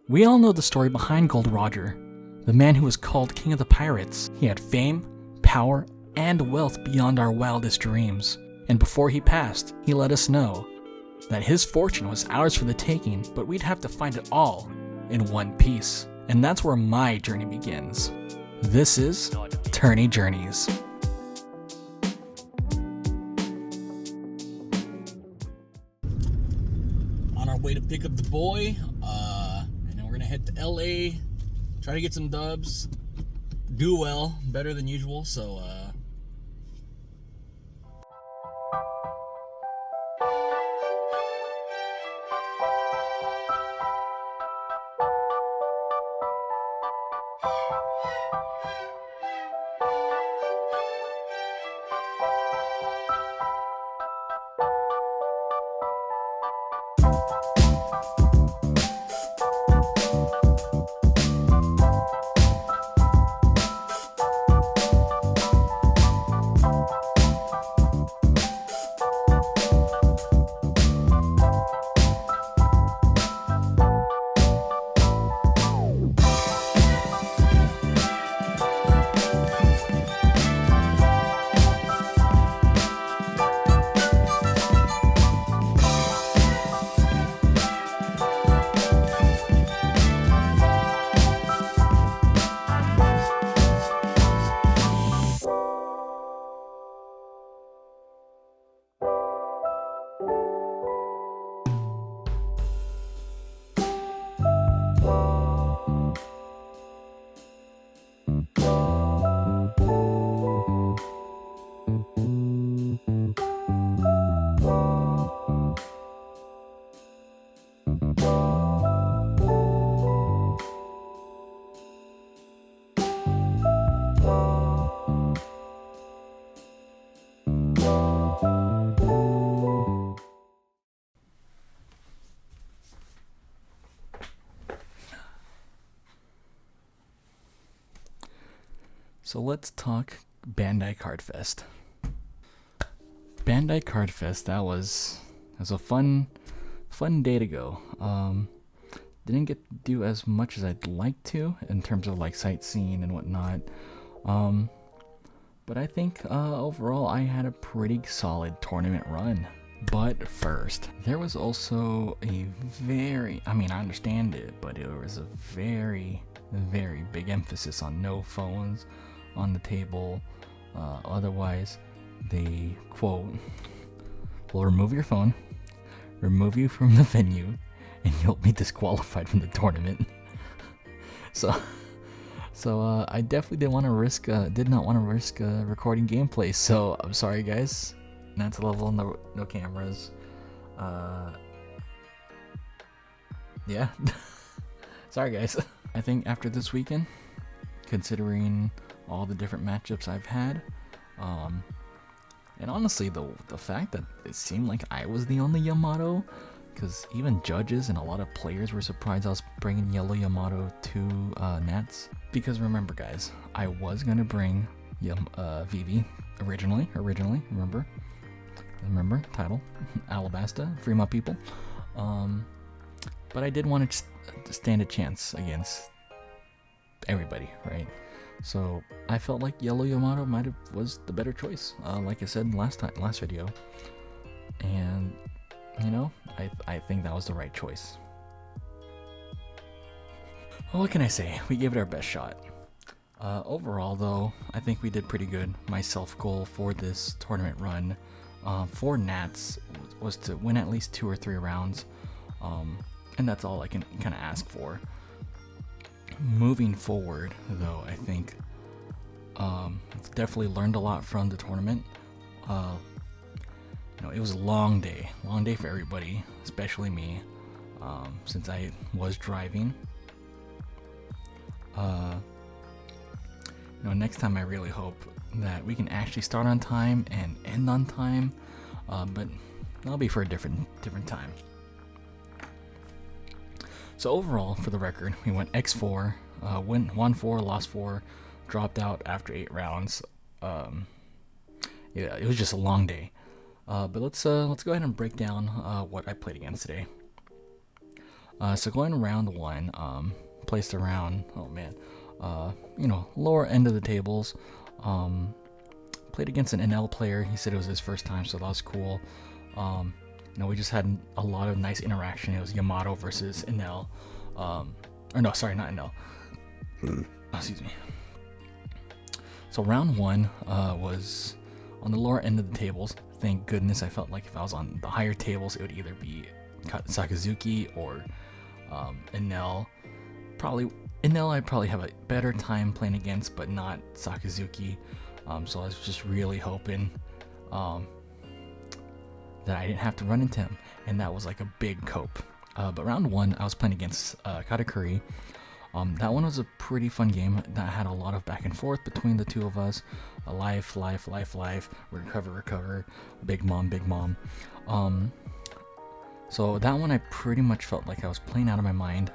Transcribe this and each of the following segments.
We all know the story behind Gold Roger, the man who was called King of the Pirates. He had fame, power, and wealth beyond our wildest dreams. And before he passed, he let us know that his fortune was ours for the taking, but we'd have to find it all in one piece. And that's where my journey begins. This is Tourney Journeys. On our way to pick up the boy, and then we're gonna head to LA, try to get some dubs, do well, better than usual, so let's talk Bandai Card Fest. Bandai Card Fest, that was a fun day to go. Didn't get to do as much as I'd like to in terms of like sightseeing and whatnot. But I think overall I had a pretty solid tournament run. But first, there was also I understand it, but it was a very, very big emphasis on no phones on the table. Otherwise, they quote, will remove your phone, remove you from the venue, and you'll be disqualified from the tournament. So I definitely did not want to risk recording gameplay. So I'm sorry, guys. That's a level, no cameras. Yeah. Sorry, guys. I think after this weekend, considering all the different matchups I've had, and honestly, the fact that it seemed like I was the only Yamato, because even judges and a lot of players were surprised I was bringing yellow Yamato to Nats. Because remember, guys, I was gonna bring Vivi originally. Remember title, Alabasta, free my people. But I did want to stand a chance against everybody, right? So I felt like yellow Yamato was the better choice, like I said last video, and I think that was the right choice. Well, what can I say? We gave it our best shot. Overall, though, I think we did pretty good. My self goal for this tournament run for Nats was to win at least 2 or 3 rounds, and that's all I can kind of ask for. Moving forward, though, I think definitely learned a lot from the tournament. It was a long day for everybody, especially me, since I was driving. Next time I really hope that we can actually start on time and end on time, but that'll be for a different time. So overall, for the record, we went X4, won 4, lost 4, dropped out after 8 rounds. It was just a long day. But let's go ahead and break down what I played against today. So going round one, placed around, oh man, lower end of the tables. Played against an NL player. He said it was his first time, so that was cool. We just had a lot of nice interaction. It was Yamato versus NL. Or no, sorry, not NL. Excuse me. So round one was on the lower end of the tables. Thank goodness. I felt like if I was on the higher tables, it would either be Sakazuki or NL. Probably NL I'd probably have a better time playing against, but not Sakazuki. So I was just really hoping that I didn't have to run into him, and that was like a big cope. But round one, I was playing against Katakuri. That one was a pretty fun game that had a lot of back and forth between the two of us. Life, recover, big mom. So that one I pretty much felt like I was playing out of my mind,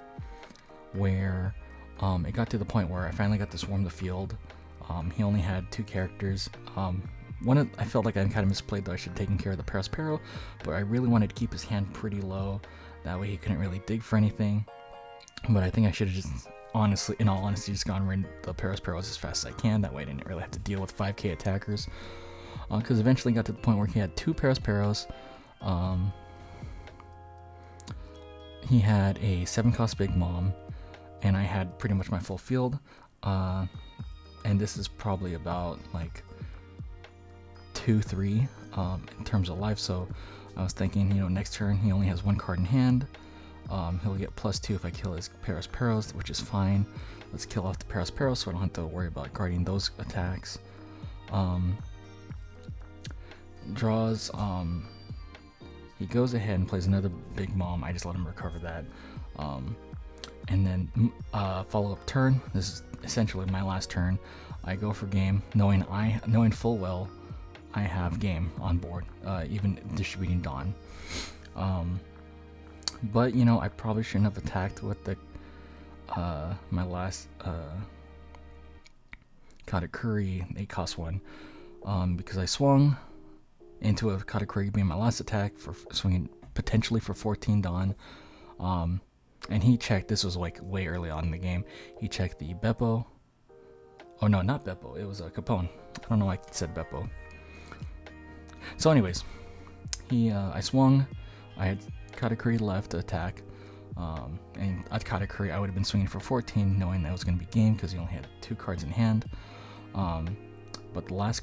where it got to the point where I finally got to swarm the field. He only had 2 characters. I felt like I kind of misplayed, though. I should have taken care of the Paraspero, but I really wanted to keep his hand pretty low. That way he couldn't really dig for anything. But I think I should have just, in all honesty, just gone rid of the Parasperos as fast as I can. That way I didn't really have to deal with 5k attackers. Because eventually got to the point where he had 2 Parasperos. He had a 7-cost Big Mom, and I had pretty much my full field. And this is probably about like 2-3 in terms of life. So I was thinking, next turn he only has 1 card in hand. He'll get +2 if I kill his Parasperos, which is fine. Let's kill off the Parasperos so I don't have to worry about guarding those attacks. Draws. He goes ahead and plays another Big Mom. I just let him recover that. And then follow-up turn. This is essentially my last turn. I go for game, knowing full well I have game on board, even distributing Dawn. But I probably shouldn't have attacked with the my last Katakuri 8-cost one, because I swung into a Katakuri being my last attack for swinging potentially for 14 Dawn. And he checked, this was like way early on in the game, he checked the Beppo. Oh no, not Beppo, it was a Capone. I don't know why I said Beppo. So anyways, I swung, I had Katakuri left to attack, and at Katakuri I would have been swinging for 14, knowing that was going to be game because he only had 2 cards in hand. But the last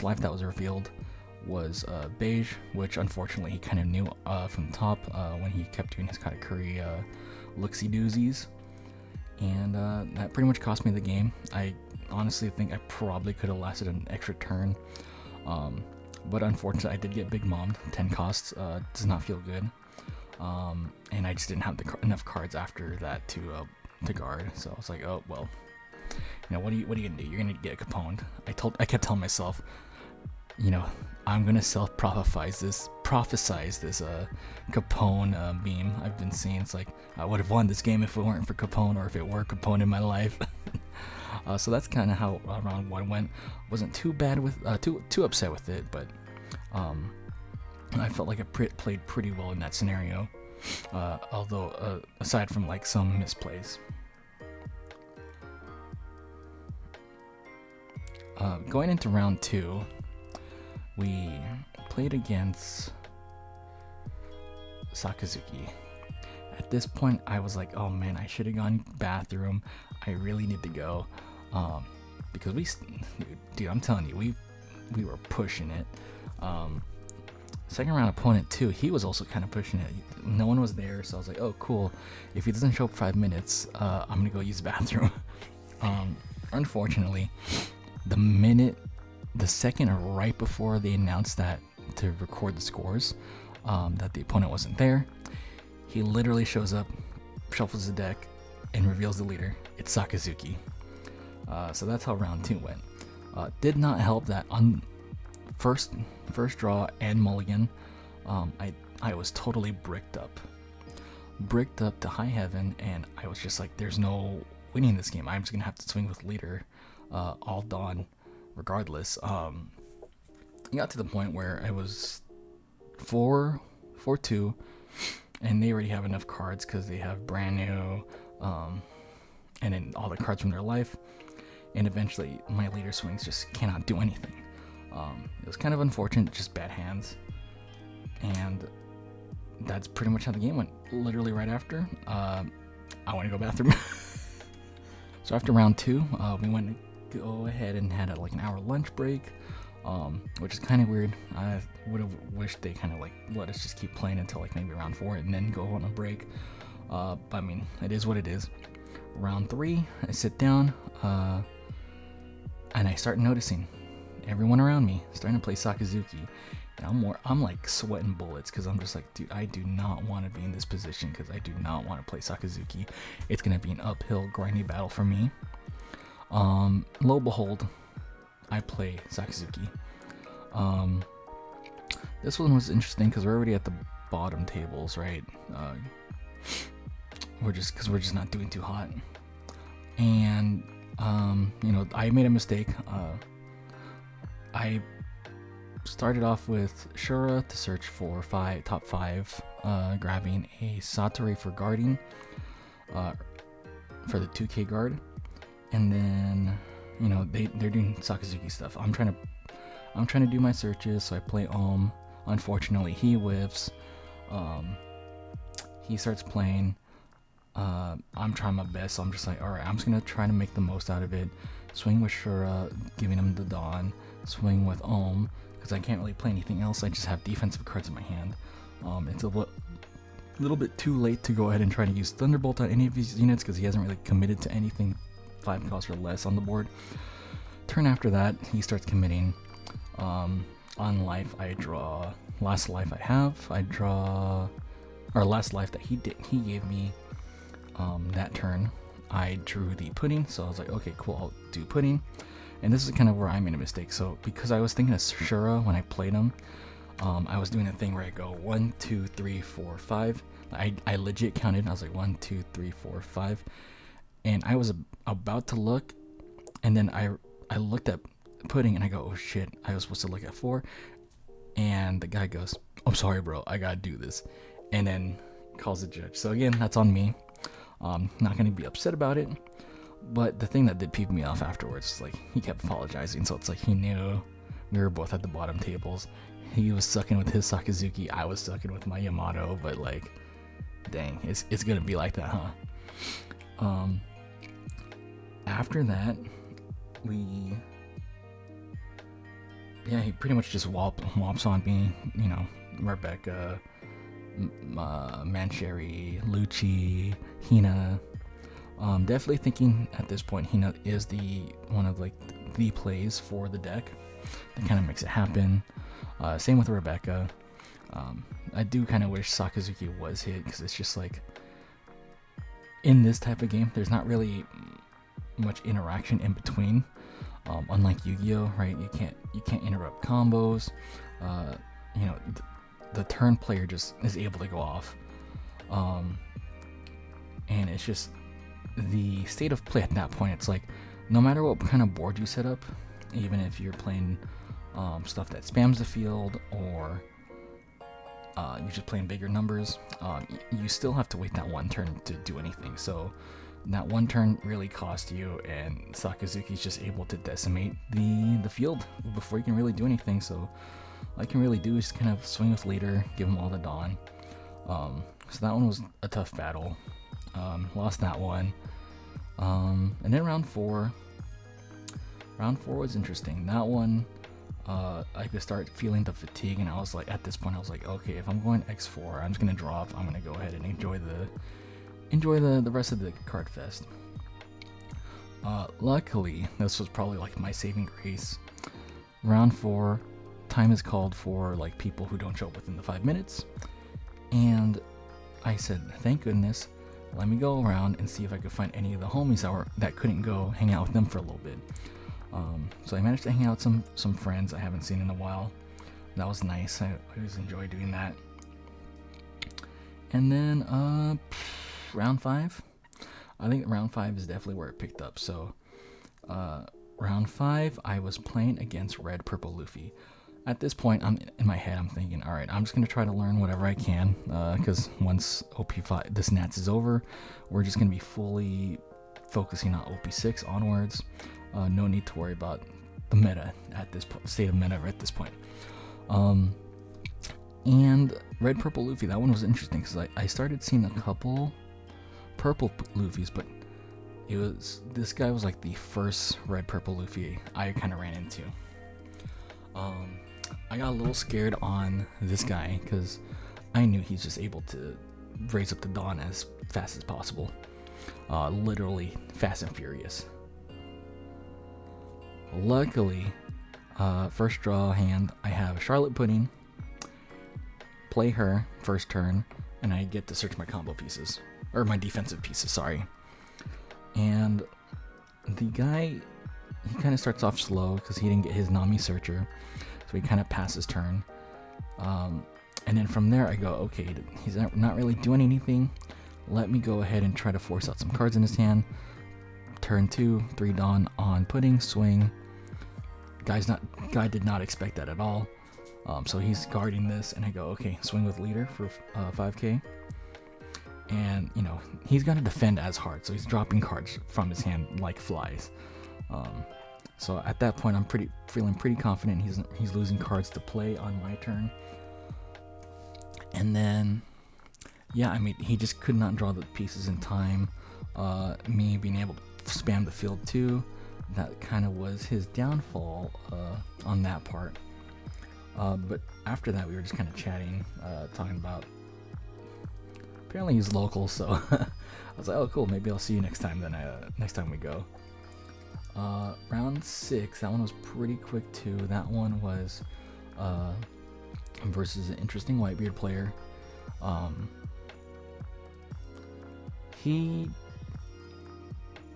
life that was revealed was beige, which unfortunately he kind of knew from the top when he kept doing his Katakuri looksy doozies, and that pretty much cost me the game. I honestly think I probably could have lasted an extra turn, but unfortunately I did get Big Mom'd. 10 costs does not feel good, and I just didn't have enough cards after that to guard. So I was like, oh well, what are you gonna do? You're gonna get Caponed. I kept telling myself, I'm gonna prophesize this Capone beam I've been seeing. It's like I would have won this game if it weren't for Capone, or if it were Capone in my life. So that's kind of how round 1 went. Wasn't too bad with too upset with it, but I felt like I played pretty well in that scenario. Although aside from like some misplays. Going into round 2. We played against Sakazuki. At this point, I was like, oh man, I should have gone bathroom. I really need to go. Because dude, I'm telling you, we were pushing it. Second round opponent too, he was also kind of pushing it. No one was there, so I was like, oh cool. If he doesn't show up 5 minutes, I'm gonna go use the bathroom. Unfortunately, the second right before they announced that to record the scores, that the opponent wasn't there, he literally shows up, shuffles the deck, and reveals the leader. It's Sakazuki. So that's how round 2 went. Did not help that on first draw and mulligan, I was totally bricked up to high heaven, and I was just like, there's no winning this game. I'm just gonna have to swing with leader all dawn regardless. It got to the point where I was 4-2, and they already have enough cards because they have brand new, and then all the cards from their life. And eventually, my later swings just cannot do anything. It was kind of unfortunate, just bad hands, and that's pretty much how the game went. Literally right after, I want to go bathroom. So after round 2, we went to go ahead and had like an hour lunch break, which is kind of weird. I would have wished they kind of like let us just keep playing until like maybe round 4 and then go on a break. But I mean, it is what it is. Round 3, I sit down, and I start noticing everyone around me starting to play Sakazuki. And I'm like sweating bullets because I'm just like, dude, I do not want to be in this position because I do not want to play Sakazuki. It's gonna be an uphill, grindy battle for me. Lo and behold, I play Sakazuki. This one was interesting because we're already at the bottom tables, right? We're just not doing too hot, and I made a mistake. I started off with Shura to search for top 5, grabbing a Satori for guarding, for the 2K guard, and then they're doing Sakazuki stuff. I'm trying to do my searches, so I play Om. Unfortunately, he whiffs. He starts playing. I'm trying my best, so I'm just like, alright, I'm just gonna try to make the most out of it. Swing with Shura, giving him the Dawn. Swing with Om, because I can't really play anything else. I just have defensive cards in my hand. It's a little bit too late to go ahead and try to use Thunderbolt on any of these units because he hasn't really committed to anything 5 cost or less on the board. Turn after that, he starts committing. On life, I draw last life I draw, or last life that he gave me. That turn, I drew the pudding, so I was like, okay, cool, I'll do pudding. And this is kind of where I made a mistake. So because I was thinking of Shura when I played him, I was doing a thing where I go 1, 2, 3, 4, 5. I legit counted. I was like 1, 2, 3, 4, 5, and I was about to look, and then I looked at pudding and I go, oh shit, I was supposed to look at 4, and the guy goes, I'm sorry, bro, I gotta do this, and then calls the judge. So again, that's on me. Not gonna be upset about it. But the thing that did peeve me off afterwards is like he kept apologizing, so it's like he knew we were both at the bottom tables. He was sucking with his Sakazuki, I was sucking with my Yamato, but like, dang, it's gonna be like that, huh? After that, he pretty much just whops on me, Rebecca, Mancheri, Lucci, Hina. Definitely thinking at this point Hina is one of like the plays for the deck that kind of makes it happen. Same with Rebecca. I do kind of wish Sakazuki was hit because it's just like in this type of game there's not really much interaction in between. Unlike Yu-Gi-Oh, right? You can't interrupt combos. The turn player just is able to go off. And it's just the state of play at that point. It's like no matter what kind of board you set up, even if you're playing stuff that spams the field or you're just playing bigger numbers, you still have to wait that one turn to do anything. So that one turn really cost you, and Sakazuki's just able to decimate the field before you can really do anything. So all I can really do is kind of swing with leader, give him all the Dawn. So that one was a tough battle. Lost that one. And then round 4 was interesting. That one, I could start feeling the fatigue, and I was like, at this point I was like, okay, if I'm going X4, I'm just gonna drop. I'm gonna go ahead and enjoy the rest of the card fest. Luckily, this was probably like my saving grace. Round 4, time is called for like people who don't show up within the 5 minutes, and I said, thank goodness, let me go around and see if I could find any of the homies that couldn't go, hang out with them for a little bit. So I managed to hang out with some friends I haven't seen in a while. That was nice. I always enjoy doing that. And then round 5. I think round 5 is definitely where it picked up. So round 5, I was playing against Red Purple Luffy. At this point, I'm in my head. I'm thinking, all right, I'm just gonna try to learn whatever I can, because once OP5, this Nats is over, we're just gonna be fully focusing on OP6 onwards. No need to worry about the meta at this point, state of meta at this point. And Red Purple Luffy, that one was interesting because I started seeing a couple purple Luffys, but this guy was like the first Red Purple Luffy I kind of ran into. I got a little scared on this guy because I knew he's just able to raise up the dawn as fast as possible. Literally fast and furious. Luckily, first draw hand, I have Charlotte Pudding, play her first turn, and I get to search my combo pieces, or my defensive pieces, sorry. And the guy, he kind of starts off slow because he didn't get his Nami Searcher, so he kind of passes turn. And then from there I go, okay, he's not really doing anything. Let me go ahead and try to force out some cards in his hand. Turn 2, 3 Dawn on Pudding, swing. Guy did not expect that at all. So he's guarding this, and I go, okay, swing with leader for 5k. And, you know, he's got to defend as hard, so he's dropping cards from his hand like flies. So at that point, I'm feeling pretty confident he's losing cards to play on my turn. And then, yeah, I mean, he just could not draw the pieces in time. Me being able to spam the field too, that kind of was his downfall on that part. But after that, we were just kind of chatting, talking about. Apparently, he's local, so I was like, "Oh, cool. Maybe I'll see you next time." Then, next time we go. Round 6. That one was pretty quick too. That one was versus an interesting Whitebeard player. He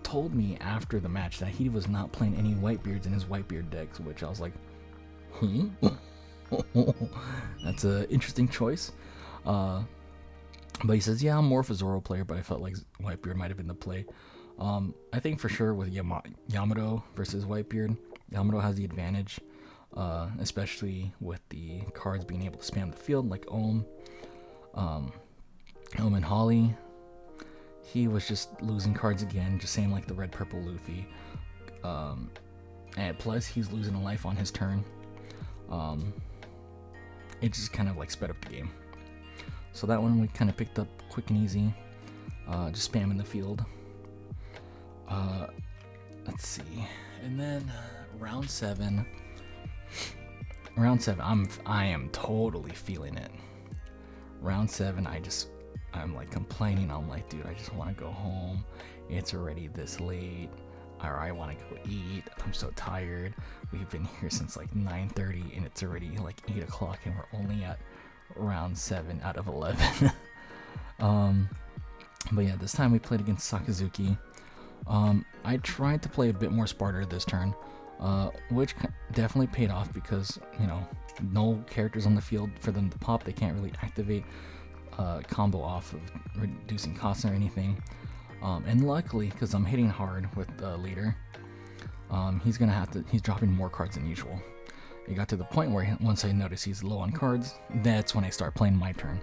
told me after the match that he was not playing any Whitebeards in his Whitebeard decks, which I was like, that's an interesting choice. But he says, yeah, I'm more of a Zoro player, but I felt like Whitebeard might have been the play. I think for sure with Yamato versus Whitebeard, Yamato has the advantage, especially with the cards being able to spam the field like Ohm and Holly. He was just losing cards again, just same like the Red Purple Luffy. And plus he's losing a life on his turn. It just kind of like sped up the game. So that one we kind of picked up quick and easy, just spamming the field. Let's see, and then round 7. I am totally feeling it. Round 7, I'm like complaining. I'm like, dude, I just want to go home. It's already this late. Or I want to go eat. I'm so tired. We've been here since like 9:30, and it's already like 8 o'clock, and we're only at round 7 out of 11. But yeah, this time we played against Sakazuki. I tried to play a bit more Sparta this turn, which definitely paid off because, you know, no characters on the field for them to pop. They can't really activate combo off of reducing costs or anything. And luckily, because I'm hitting hard with the leader, he's dropping more cards than usual. It got to the point where once I notice he's low on cards, that's when I start playing my turn.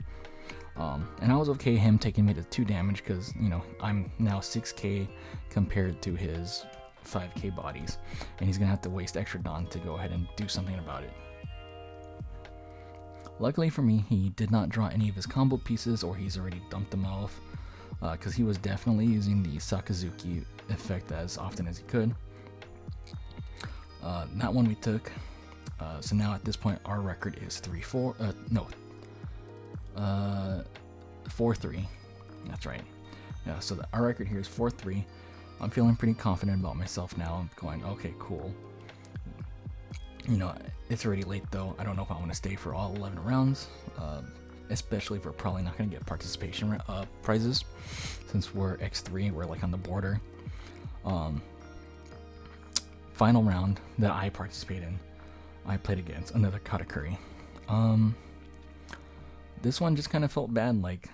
And I was okay him taking me to 2 damage because, you know, I'm now 6k compared to his 5k bodies, and he's gonna have to waste extra Dawn to go ahead and do something about it. Luckily for me, he did not draw any of his combo pieces, or he's already dumped them off, because he was definitely using the Sakazuki effect as often as he could. That one we took. So now at this point, our record is 4-3. That's right. Yeah, so our record here is 4-3. I'm feeling pretty confident about myself now. I'm going, okay, cool. You know, it's already late though. I don't know if I want to stay for all 11 rounds, especially if we're probably not going to get participation prizes, since we're X3, we're like on the border. Final round that I participate in, I played against another Katakuri. This one just kind of felt bad. Like,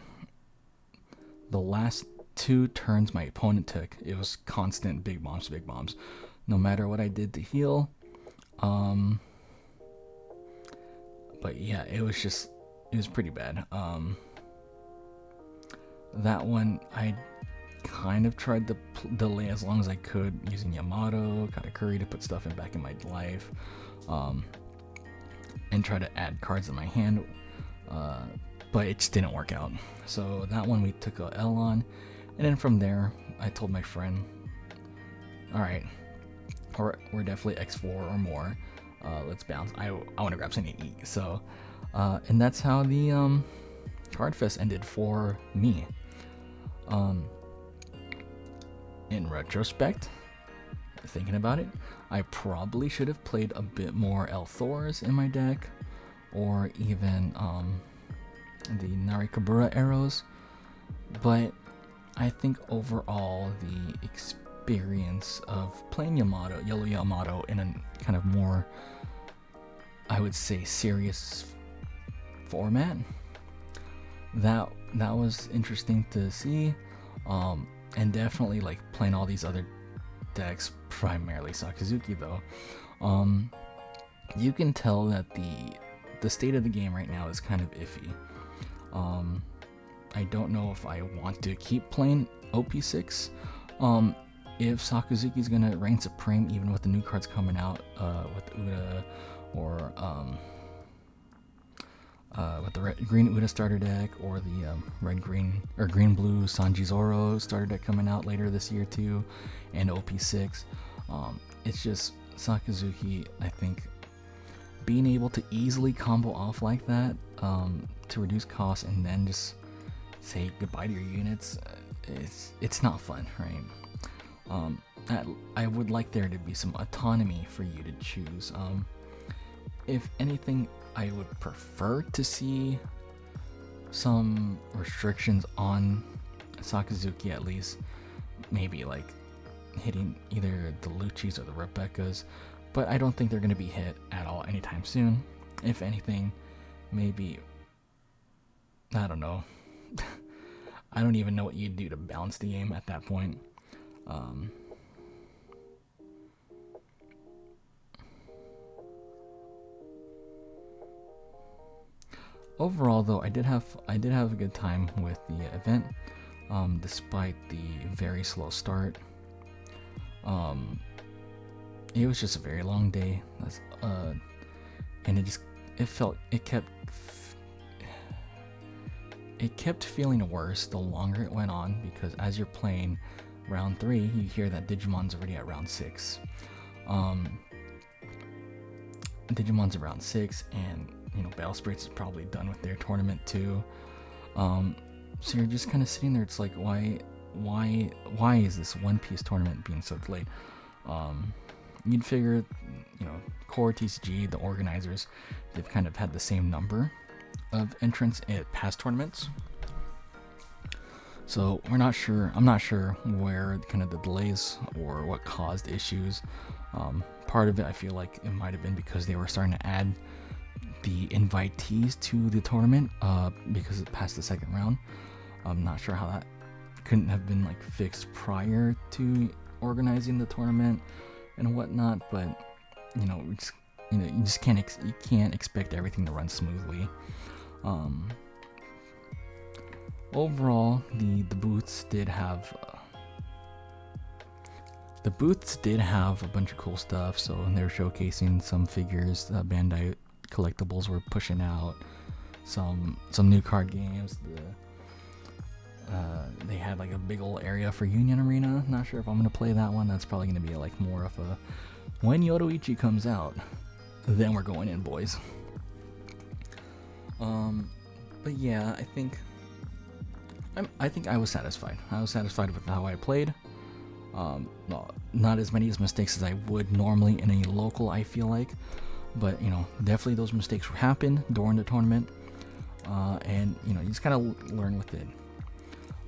the last 2 turns my opponent took, it was constant big bombs. No matter what I did to heal, But yeah, it was pretty bad. That one I kind of tried to delay as long as I could using Yamato, Katakuri to put stuff back in my life, and try to add cards in my hand, but it just didn't work out. So that one we took a L on, and then from there I told my friend, all right, we're definitely X4 or more. Let's bounce. I want to grab something to eat. So, and that's how the Card Fest ended for me. In retrospect, thinking about it, I probably should have played a bit more L-Thors in my deck, or even the Narikabura arrows. But I think overall the experience of playing Yellow Yamato in a kind of more, I would say, serious format, that was interesting to see, and definitely like playing all these other decks, primarily Sakazuki though. You can tell that the state of the game right now is kind of iffy. I don't know if I want to keep playing OP6. If Sakazuki's gonna reign supreme, even with the new cards coming out, with Uda, or with the green Uda starter deck, or the red-green or green-blue Sanji Zoro starter deck coming out later this year too, and OP6. It's just Sakazuki, I think, being able to easily combo off like that, to reduce costs and then just say goodbye to your units, it's not fun, right? I would like there to be some autonomy for you to choose. If anything, I would prefer to see some restrictions on Sakazuki, at least. Maybe like hitting either the Luccis or the Rebecca's, but I don't think they're going to be hit at all anytime soon. If anything, maybe, I don't know. I don't even know what you'd do to balance the game at that point. Overall, though, I did have a good time with the event, despite the very slow start. It was just a very long day. And it kept feeling worse the longer it went on, because as you're playing round 3, you hear that Digimon's already at round 6. Digimon's around 6, and Battle Spirits is probably done with their tournament too. So you're just kind of sitting there. It's like, why is this One Piece tournament being so delayed? You'd figure, Core TCG, the organizers, they've kind of had the same number of entrants at past tournaments. So I'm not sure where kind of the delays or what caused issues. Part of it, I feel like it might have been because they were starting to add the invitees to the tournament, because it passed the second round. I'm not sure how that couldn't have been like fixed prior to organizing the tournament and whatnot, but you just can't expect everything to run smoothly. Overall, the booths did have a bunch of cool stuff. So they're showcasing some figures. Bandai collectibles were pushing out some new card games. They had like a big old area for Union Arena. Not sure if I'm gonna play that one. That's probably gonna be like more of a, when Yoruichi comes out, then we're going in, boys. But yeah, I think I was satisfied. I was satisfied with how I played. Not as many mistakes as I would normally in a local, I feel like, but definitely those mistakes happened during the tournament, and you just kind of learn with it.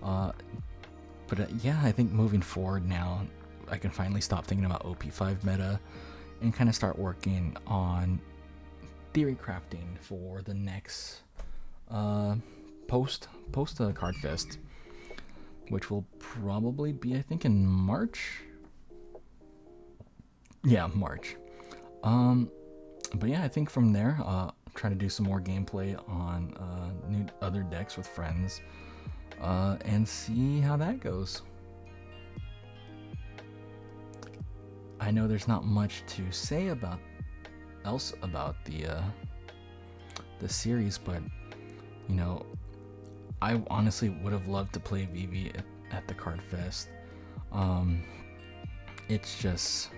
But yeah, I think moving forward now, I can finally stop thinking about OP5 meta and kind of start working on theory crafting for the next post Card Fest, which will probably be, I think, in March. Yeah, March. But yeah, I think from there, try to do some more gameplay on new other decks with friends, and see how that goes. I know there's not much to say about the series, but you know, I honestly would have loved to play Vivi at the Card Fest. It's just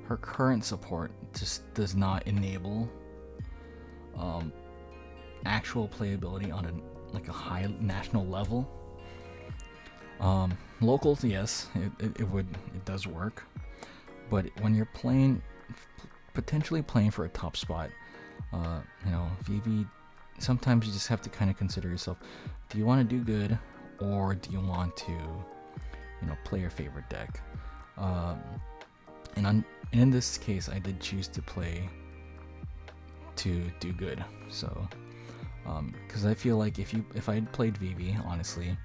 her current support just does not enable actual playability on a high national level. Locals, yes, it does work, but when you're potentially playing for a top spot, you know, Vivi, sometimes you just have to kind of consider yourself. Do you want to do good, or do you want to, you know, play your favorite deck? And in this case, I did choose to play to do good. So, because I feel like if I had played Vivi, honestly,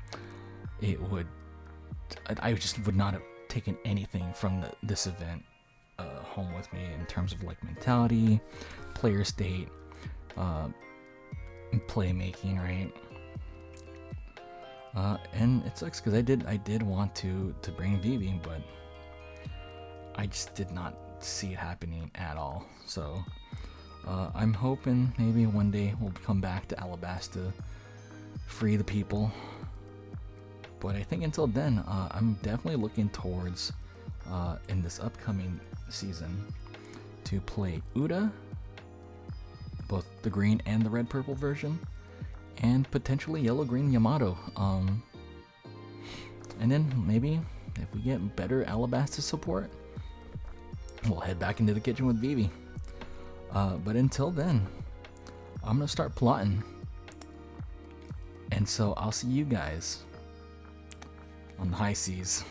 I just would not have taken anything from this event home with me in terms of like mentality, player state, playmaking, right? And it sucks because I did want to bring Vivi, but I just did not see it happening at all. So I'm hoping maybe one day we'll come back to Alabasta, free the people. But I think until then, I'm definitely looking towards in this upcoming season to play Uda, both the green and the red-purple version, and potentially yellow-green Yamato. And then maybe if we get better Alabasta support, we'll head back into the kitchen with Vivi. But until then, I'm gonna start plotting, and so I'll see you guys on the high seas.